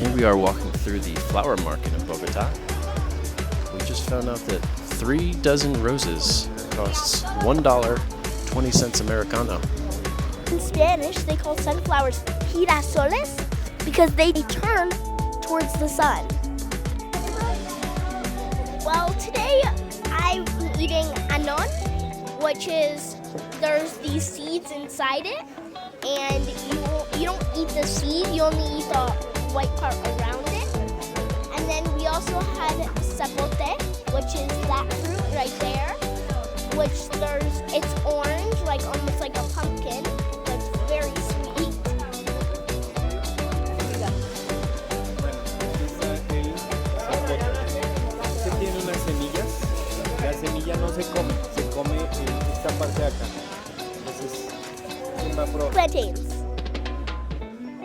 Here we are walking through the flower market in Bogota. We just found out that 3 dozen roses costs $1.20 Americano. In Spanish, they call sunflowers girasoles because they turn towards the sun. Well, today I'm eating anon, which is there's these seeds inside it, and you don't eat the seed, you only eat the white part around it. And then we also had zapote, which is that fruit right there, which it's orange, like almost like a pumpkin, but it's very sweet. Here we go. Este tiene unas semillas. La semilla no se come esta parte de acá. Entonces, ¿quién va a probar? Plantains.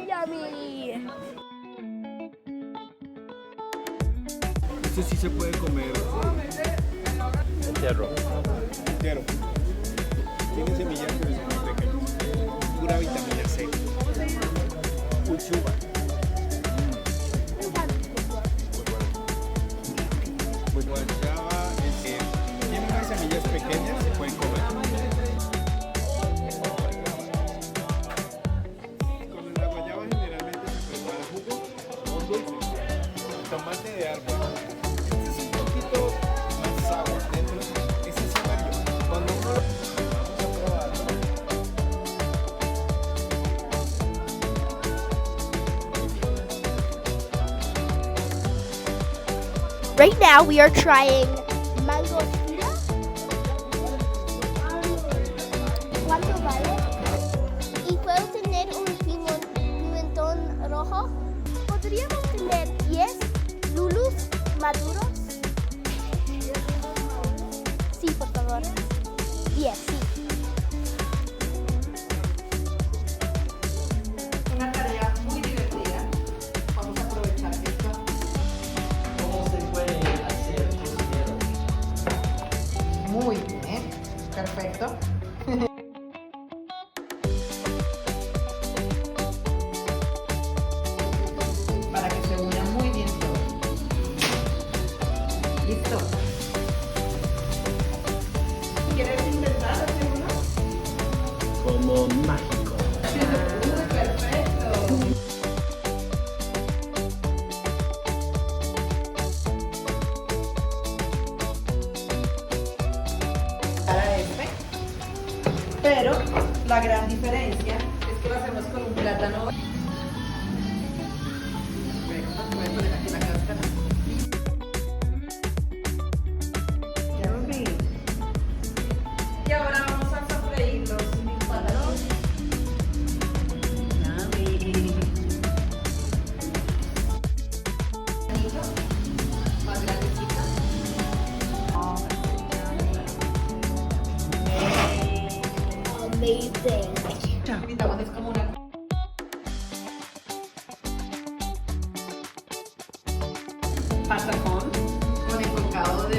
Yummy. Este sí se puede comer Entero. entero. Tiene semillas pero son muy pequeñas. Pura vitamina C. Uchuva. Muy bueno. Guayaba, tiene unas semillas pequeñas, se pueden comer. Con la guayaba generalmente se prepara jugo o dulce. El tomate de árbol. Este es un poquito más sour dentro. Este es amarillo. Cuando uno lo vamos a probarlo. Right now we are trying mango frita. ¿Cuánto vale? ¿Y puedo tener un pimentón rojo? ¿Podríamos tener 10 lulus maduros? Sí, por favor. 10, sí. Una tarea muy divertida. Vamos a aprovechar esto. ¿Cómo se puede hacer cocinero? Muy bien. Perfecto. Para que se una muy bien todo. Listo. ¿Quieres intentar hacer uno? Como mágico. Muy perfecto. Para este, pero la gran diferencia es que lo hacemos con un plátano. Voy a poner aquí la cáscara. Y ahora vamos a sofreír los plátanos. Más grandecita. Amazing. Pintamos es como una patacón con el colgado de